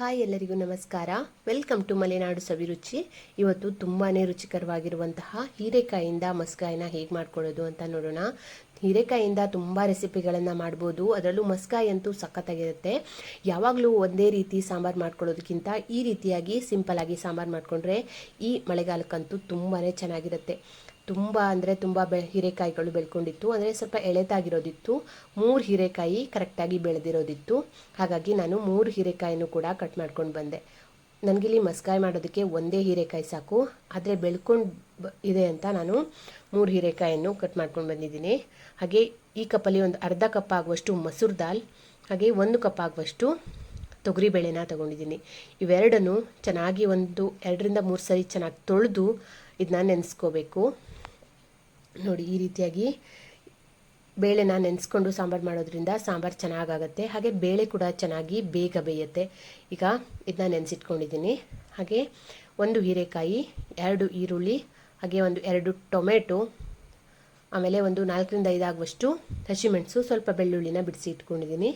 Hi ಎಲ್ಲರಿಗೂ ನಮಸ್ಕಾರ. Welcome to Malenadu ಸವಿರುಚಿ. ಇವತ್ತು ತುಂಬಾ ರುಚಿಕರವಾಗಿರುವಂತಹ ಹೀರೆಕಾಯಿಂದ ಮಸ್ಕಾಯಿನ ಹೇಗೆ ಮಾಡ್ಕೊಳ್ಳೋದು ಅಂತ ನೋಡೋಣ. ಹೀರೆಕಾಯಿಂದ ತುಂಬ ರೆಸಿಪಿಗಳನ್ನು ಮಾಡ್ಬೋದು, ಅದರಲ್ಲೂ ಮಸ್ಕಾಯಿ ಅಂತೂ ಸಖತ್ತಾಗಿರುತ್ತೆ. ಯಾವಾಗಲೂ ಒಂದೇ ರೀತಿ ಸಾಂಬಾರು ಮಾಡ್ಕೊಳ್ಳೋದಕ್ಕಿಂತ ಈ ರೀತಿಯಾಗಿ ಸಿಂಪಲ್ಲಾಗಿ ಸಾಂಬಾರು ಮಾಡಿಕೊಂಡ್ರೆ ಈ ಮಳೆಗಾಲಕ್ಕಂತೂ ತುಂಬಾ ಚೆನ್ನಾಗಿರುತ್ತೆ. ತುಂಬ ಅಂದರೆ ತುಂಬ ಹೀರೆಕಾಯಿಗಳು ಬೆಳ್ಕೊಂಡಿತ್ತು, ಅಂದರೆ ಸ್ವಲ್ಪ ಎಳೆತಾಗಿರೋದಿತ್ತು. 3 ಹೀರೆಕಾಯಿ ಕರೆಕ್ಟಾಗಿ ಬೆಳೆದಿರೋದಿತ್ತು. ಹಾಗಾಗಿ ನಾನು 3 ಹೀರೆಕಾಯಿನೂ ಕೂಡ ಕಟ್ ಮಾಡ್ಕೊಂಡು ಬಂದೆ. ನನಗಿಲ್ಲಿ ಮಸ್ಕಾಯಿ ಮಾಡೋದಕ್ಕೆ ಒಂದೇ ಹೀರೆಕಾಯಿ ಸಾಕು, ಆದರೆ ಬೆಳ್ಕೊಂಡು ಇದೆ ಅಂತ ನಾನು 3 ಹೀರೆಕಾಯನ್ನು ಕಟ್ ಮಾಡ್ಕೊಂಡು ಬಂದಿದ್ದೀನಿ. ಹಾಗೆ ಈ ಕಪ್ಪಲ್ಲಿ ಒಂದು ಅರ್ಧ ಕಪ್ ಆಗುವಷ್ಟು ಮಸೂರ್ ದಾಲ್, ಹಾಗೆ 1 ಕಪ್ ಆಗುವಷ್ಟು ತೊಗರಿಬೇಳೆನ ತೊಗೊಂಡಿದ್ದೀನಿ. ಇವೆರಡನ್ನು ಚೆನ್ನಾಗಿ 2 ರಿಂದ 3 ಸರಿ ಚೆನ್ನಾಗಿ ತೊಳೆದು ಇದನ್ನ ನೆನೆಸ್ಕೋಬೇಕು. ನೋಡಿ, ಈ ರೀತಿಯಾಗಿ ಬೇಳೆನ ನೆನೆಸ್ಕೊಂಡು ಸಾಂಬಾರು ಮಾಡೋದ್ರಿಂದ ಸಾಂಬಾರು ಚೆನ್ನಾಗಾಗುತ್ತೆ. ಹಾಗೆ ಬೇಳೆ ಕೂಡ ಚೆನ್ನಾಗಿ ಬೇಗ ಬೇಯುತ್ತೆ. ಈಗ ಇದನ್ನ ನೆನೆಸಿಟ್ಕೊಂಡಿದ್ದೀನಿ. ಹಾಗೆ 1 ಹೀರೆಕಾಯಿ, 2 ಈರುಳ್ಳಿ, ಹಾಗೆ 2 ಟೊಮೆಟೊ, ಆಮೇಲೆ 4 ರಿಂದ 5 ಆಗುವಷ್ಟು ಹಸಿಮೆಣಸು, ಸ್ವಲ್ಪ ಬೆಳ್ಳುಳ್ಳಿನ ಬಿಡಿಸಿ ಇಟ್ಕೊಂಡಿದ್ದೀನಿ.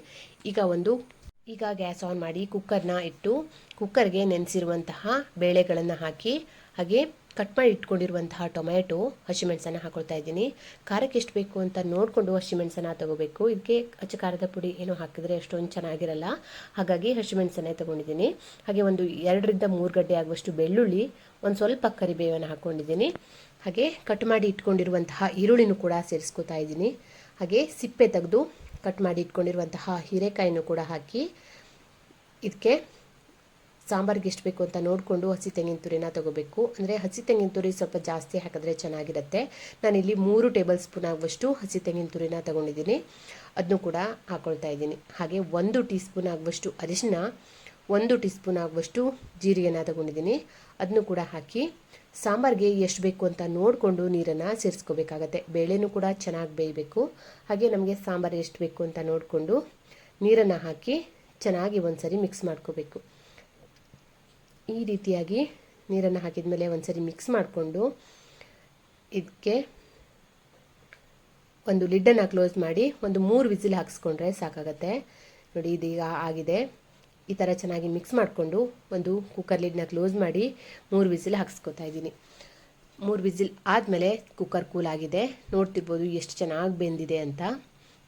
ಈಗ ಗ್ಯಾಸ್ ಆನ್ ಮಾಡಿ ಕುಕ್ಕರ್ನ ಇಟ್ಟು ಕುಕ್ಕರ್ಗೆ ನೆನೆಸಿರುವಂತಹ ಬೇಳೆಗಳನ್ನು ಹಾಕಿ, ಹಾಗೆ ಕಟ್ ಮಾಡಿ ಇಟ್ಕೊಂಡಿರುವಂತಹ ಟೊಮೆಟೊ, ಹಸಿಮೆಣಸನ್ನು ಹಾಕೊಳ್ತಾ ಇದ್ದೀನಿ. ಖಾರಕ್ಕೆ ಎಷ್ಟು ಬೇಕು ಅಂತ ನೋಡಿಕೊಂಡು ಹಸಿಮೆಣಸನ್ನು ತಗೋಬೇಕು. ಇದಕ್ಕೆ ಅಚ್ಚ ಖಾರದ ಪುಡಿ ಏನೋ ಹಾಕಿದರೆ ಅಷ್ಟೊಂದು ಚೆನ್ನಾಗಿರಲ್ಲ, ಹಾಗಾಗಿ ಹಸಿಮೆಣಸನ್ನೇ ತೊಗೊಂಡಿದ್ದೀನಿ. ಹಾಗೆ 2 ರಿಂದ 3 ಗಡ್ಡೆ ಆಗುವಷ್ಟು ಬೆಳ್ಳುಳ್ಳಿ, ಒಂದು ಸ್ವಲ್ಪ ಕರಿಬೇವನ್ನು ಹಾಕ್ಕೊಂಡಿದ್ದೀನಿ. ಹಾಗೆ ಕಟ್ ಮಾಡಿ ಇಟ್ಕೊಂಡಿರುವಂತಹ ಈರುಳ್ಳಿನೂ ಕೂಡ ಸೇರಿಸ್ಕೊತಾ ಇದ್ದೀನಿ. ಹಾಗೆ ಸಿಪ್ಪೆ ತೆಗೆದು ಕಟ್ ಮಾಡಿ ಇಟ್ಕೊಂಡಿರುವಂತಹ ಹೀರೆಕಾಯಿನೂ ಕೂಡ ಹಾಕಿ, ಇದಕ್ಕೆ ಸಾಂಬಾರಿಗೆ ಎಷ್ಟು ಬೇಕು ಅಂತ ನೋಡಿಕೊಂಡು ಹಸಿ ತೆಂಗಿನ ತುರಿನ ತೊಗೋಬೇಕು. ಅಂದರೆ ಹಸಿ ತೆಂಗಿನ ತುರಿ ಸ್ವಲ್ಪ ಜಾಸ್ತಿ ಹಾಕಿದ್ರೆ ಚೆನ್ನಾಗಿರುತ್ತೆ. ನಾನಿಲ್ಲಿ 3 ಟೇಬಲ್ ಸ್ಪೂನ್ ಆಗುವಷ್ಟು ಹಸಿ ತೆಂಗಿನ ತುರಿನ ತೊಗೊಂಡಿದ್ದೀನಿ, ಅದನ್ನು ಕೂಡ ಹಾಕ್ಕೊಳ್ತಾ ಇದ್ದೀನಿ. ಹಾಗೆ 1 ಟೀ ಸ್ಪೂನ್ ಆಗುವಷ್ಟು ಅರಿಶಿನ, 1 ಟೀ ಸ್ಪೂನ್ ಆಗುವಷ್ಟು ಜೀರಿಗೆನ ತೊಗೊಂಡಿದ್ದೀನಿ, ಅದನ್ನು ಕೂಡ ಹಾಕಿ ಸಾಂಬಾರಿಗೆ ಎಷ್ಟು ಬೇಕು ಅಂತ ನೋಡಿಕೊಂಡು ನೀರನ್ನು ಸೇರಿಸ್ಕೋಬೇಕಾಗತ್ತೆ. ಬೇಳೆನೂ ಕೂಡ ಚೆನ್ನಾಗಿ ಬೇಯಬೇಕು. ಹಾಗೆ ನಮಗೆ ಸಾಂಬಾರು ಎಷ್ಟು ಬೇಕು ಅಂತ ನೋಡಿಕೊಂಡು ನೀರನ್ನು ಹಾಕಿ ಚೆನ್ನಾಗಿ ಒಂದ್ಸರಿ ಮಿಕ್ಸ್ ಮಾಡ್ಕೋಬೇಕು. ಈ ರೀತಿಯಾಗಿ ನೀರನ್ನು ಹಾಕಿದ ಮೇಲೆ ಒಂದ್ಸರಿ ಮಿಕ್ಸ್ ಮಾಡಿಕೊಂಡು ಇದಕ್ಕೆ ಒಂದು ಲಿಡ್ಡನ್ನು ಕ್ಲೋಸ್ ಮಾಡಿ 3 ವಿಸಿಲ್ ಹಾಕಿಸ್ಕೊಂಡ್ರೆ ಸಾಕಾಗತ್ತೆ. ನೋಡಿ, ಇದೀಗ ಆಗಿದೆ. ಈ ಥರ ಚೆನ್ನಾಗಿ ಮಿಕ್ಸ್ ಮಾಡಿಕೊಂಡು ಒಂದು ಕುಕ್ಕರ್ ಲಿಡ್ನ ಕ್ಲೋಸ್ ಮಾಡಿ 3 ವಿಸಿಲ್ ಹಾಕಿಸ್ಕೊತಾ ಇದ್ದೀನಿ. 3 ವಿಸಿಲ್ ಆದಮೇಲೆ ಕುಕ್ಕರ್ ಕೂಲ್ ಆಗಿದೆ. ನೋಡ್ತಿರ್ಬೋದು ಎಷ್ಟು ಚೆನ್ನಾಗಿ ಬೆಂದಿದೆ ಅಂತ.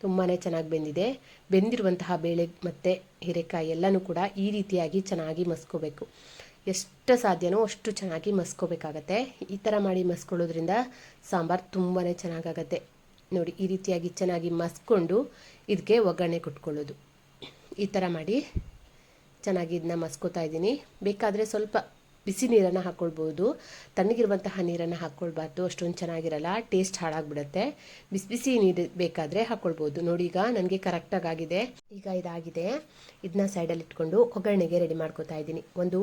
ತುಂಬಾ ಚೆನ್ನಾಗಿ ಬೆಂದಿದೆ. ಬೆಂದಿರುವಂತಹ ಬೇಳೆ ಮತ್ತು ಹೀರೆಕಾಯಿ ಎಲ್ಲನೂ ಕೂಡ ಈ ರೀತಿಯಾಗಿ ಚೆನ್ನಾಗಿ ಮಸ್ಕೋಬೇಕು. ಎಷ್ಟು ಸಾಧ್ಯನೋ ಅಷ್ಟು ಚೆನ್ನಾಗಿ ಮಸ್ಕೋಬೇಕಾಗತ್ತೆ. ಈ ಥರ ಮಾಡಿ ಮಸ್ಕೊಳ್ಳೋದ್ರಿಂದ ಸಾಂಬಾರು ತುಂಬಾ ಚೆನ್ನಾಗಾಗತ್ತೆ. ನೋಡಿ, ಈ ರೀತಿಯಾಗಿ ಚೆನ್ನಾಗಿ ಮಸ್ಕೊಂಡು ಇದಕ್ಕೆ ಒಗ್ಗರಣೆ ಕೊಟ್ಕೊಳ್ಳೋದು. ಈ ಥರ ಮಾಡಿ ಚೆನ್ನಾಗಿ ಇದನ್ನ ಮಸ್ಕೋತಾ ಇದ್ದೀನಿ. ಬೇಕಾದರೆ ಸ್ವಲ್ಪ ಬಿಸಿ ನೀರನ್ನು ಹಾಕ್ಕೊಳ್ಬೋದು, ತಣ್ಣಗಿರುವಂತಹ ನೀರನ್ನು ಹಾಕ್ಕೊಳ್ಬಾರ್ದು, ಅಷ್ಟೊಂದು ಚೆನ್ನಾಗಿರಲ್ಲ, ಟೇಸ್ಟ್ ಹಾಳಾಗಿಬಿಡುತ್ತೆ. ಬಿಸಿ ನೀರು ಬೇಕಾದರೆ ಹಾಕ್ಕೊಳ್ಬೋದು. ನೋಡಿ, ಈಗ ನನಗೆ ಕರೆಕ್ಟಾಗಿ ಆಗಿದೆ. ಈಗ ಇದಾಗಿದೆ. ಇದನ್ನ ಸೈಡಲ್ಲಿ ಇಟ್ಕೊಂಡು ಒಗ್ಗರಣೆಗೆ ರೆಡಿ ಮಾಡ್ಕೋತಾ ಇದ್ದೀನಿ. ಒಂದು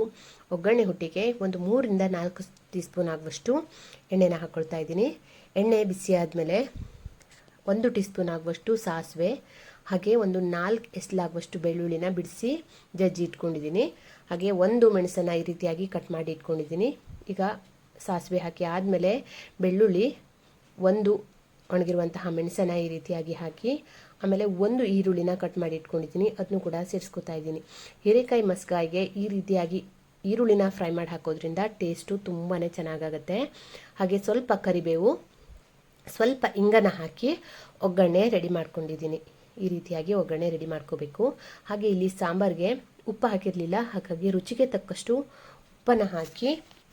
ಒಗ್ಗರಣೆ ಹುಟ್ಟಿಗೆ 3 ರಿಂದ 4 ಟೀ ಸ್ಪೂನ್ ಆಗುವಷ್ಟು ಎಣ್ಣೆನ ಹಾಕ್ಕೊಳ್ತಾ ಇದ್ದೀನಿ. ಎಣ್ಣೆ ಬಿಸಿ ಆದಮೇಲೆ 1 ಟೀ ಸ್ಪೂನ್ ಆಗುವಷ್ಟು ಸಾಸಿವೆ, ಹಾಗೆ 4 ಎಸ್ಲಾಗುವಷ್ಟು ಬೆಳ್ಳುಳ್ಳಿನ ಬಿಡಿಸಿ ಜಜ್ಜಿ ಇಟ್ಕೊಂಡಿದ್ದೀನಿ. ಹಾಗೆ 1 ಮೆಣಸನ್ನು ಈ ರೀತಿಯಾಗಿ ಕಟ್ ಮಾಡಿ ಇಟ್ಕೊಂಡಿದ್ದೀನಿ. ಈಗ ಸಾಸಿವೆ ಹಾಕಿ ಆದಮೇಲೆ ಬೆಳ್ಳುಳ್ಳಿ, 1 ಒಣಗಿರುವಂತಹ ಮೆಣಸನ್ನು ಈ ರೀತಿಯಾಗಿ ಹಾಕಿ, ಆಮೇಲೆ 1 ಈರುಳ್ಳಿನ ಕಟ್ ಮಾಡಿ ಇಟ್ಕೊಂಡಿದ್ದೀನಿ, ಅದನ್ನು ಕೂಡ ಸೇರಿಸ್ಕೊತಾ ಇದ್ದೀನಿ. ಹೀರೆಕಾಯಿ ಮಸ್ಕಾಯಿಗೆ ಈ ರೀತಿಯಾಗಿ ಈರುಳ್ಳಿನ ಫ್ರೈ ಮಾಡಿ ಹಾಕೋದ್ರಿಂದ ಟೇಸ್ಟು ತುಂಬಾ ಚೆನ್ನಾಗಾಗುತ್ತೆ. ಹಾಗೆ ಸ್ವಲ್ಪ ಕರಿಬೇವು, ಸ್ವಲ್ಪ ಇಂಗನ ಹಾಕಿ ಒಗ್ಗರಣೆ ರೆಡಿ ಮಾಡ್ಕೊಂಡಿದ್ದೀನಿ. ಈ ರೀತಿಯಾಗಿ ಒಗ್ಗರಣೆ ರೆಡಿ ಮಾಡ್ಕೋಬೇಕು. ಹಾಗೆ ಇಲ್ಲಿ ಸಾಂಬಾರಿಗೆ ಉಪ್ಪು ಹಾಕಿರಲಿಲ್ಲ, ಹಾಗಾಗಿ ರುಚಿಗೆ ತಕ್ಕಷ್ಟು ಉಪ್ಪನ್ನು ಹಾಕಿ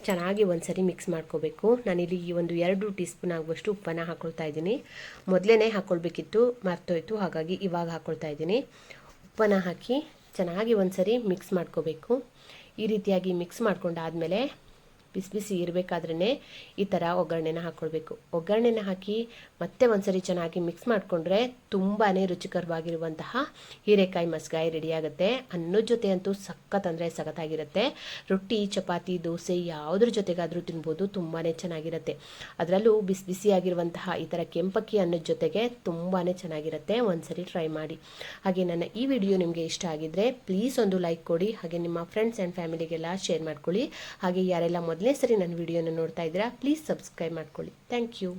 ಚೆನ್ನಾಗಿ ಒಂದ್ಸರಿ ಮಿಕ್ಸ್ ಮಾಡ್ಕೋಬೇಕು. ನಾನಿಲ್ಲಿ 2 ಟೀ ಸ್ಪೂನ್ ಆಗುವಷ್ಟು ಉಪ್ಪನ್ನು ಹಾಕ್ಕೊಳ್ತಾ ಇದ್ದೀನಿ. ಮೊದಲೇ ಹಾಕ್ಕೊಳ್ಬೇಕಿತ್ತು, ಮರ್ತೋಯ್ತು, ಹಾಗಾಗಿ ಇವಾಗ ಹಾಕ್ಕೊಳ್ತಾ ಇದ್ದೀನಿ. ಉಪ್ಪನ್ನು ಹಾಕಿ ಚೆನ್ನಾಗಿ ಒಂದ್ಸರಿ ಮಿಕ್ಸ್ ಮಾಡ್ಕೋಬೇಕು. ಈ ರೀತಿಯಾಗಿ ಮಿಕ್ಸ್ ಮಾಡ್ಕೊಂಡಾದಮೇಲೆ ಬಿಸಿ ಇರಬೇಕಾದ್ರೇ ಈ ಥರ ಒಗ್ಗರಣೆನ ಹಾಕ್ಕೊಳ್ಬೇಕು. ಒಗ್ಗರಣೆನ ಹಾಕಿ ಮತ್ತೆ ಒಂದ್ಸರಿ ಚೆನ್ನಾಗಿ ಮಿಕ್ಸ್ ಮಾಡಿಕೊಂಡ್ರೆ ತುಂಬಾ ರುಚಿಕರವಾಗಿರುವಂತಹ ಹೀರೆಕಾಯಿ ಮಸ್ಕಾಯಿ ರೆಡಿಯಾಗುತ್ತೆ. ಅನ್ನದ ಜೊತೆ ಅಂತೂ ಸಖತ್ ಅಂದರೆ ಸಖತ್ತಾಗಿರುತ್ತೆ. ರೊಟ್ಟಿ, ಚಪಾತಿ, ದೋಸೆ ಯಾವುದ್ರ ಜೊತೆಗಾದರೂ ತಿನ್ಬೋದು, ತುಂಬಾ ಚೆನ್ನಾಗಿರುತ್ತೆ. ಅದರಲ್ಲೂ ಬಿಸಿಯಾಗಿರುವಂತಹ ಈ ಥರ ಕೆಂಪಕ್ಕಿ ಅನ್ನದ ಜೊತೆಗೆ ತುಂಬಾ ಚೆನ್ನಾಗಿರುತ್ತೆ. ಒಂದ್ಸರಿ ಟ್ರೈ ಮಾಡಿ. ಹಾಗೆ ನನ್ನ ಈ ವಿಡಿಯೋ ನಿಮಗೆ ಇಷ್ಟ ಆಗಿದ್ದರೆ ಪ್ಲೀಸ್ ಒಂದು ಲೈಕ್ ಕೊಡಿ. ಹಾಗೆ ನಿಮ್ಮ ಫ್ರೆಂಡ್ಸ್ ಆ್ಯಂಡ್ ಫ್ಯಾಮಿಲಿಗೆಲ್ಲ ಶೇರ್ ಮಾಡ್ಕೊಳ್ಳಿ. ಹಾಗೆ ಯಾರೆಲ್ಲ ಮೊದಲನೇ ಸರಿ ನನ್ನ ವಿಡಿಯೋನ ನೋಡ್ತಾ ಇದ್ದೀರಾ ಪ್ಲೀಸ್ ಸಬ್ಸ್ಕ್ರೈಬ್ ಮಾಡ್ಕೊಳ್ಳಿ. Thank you.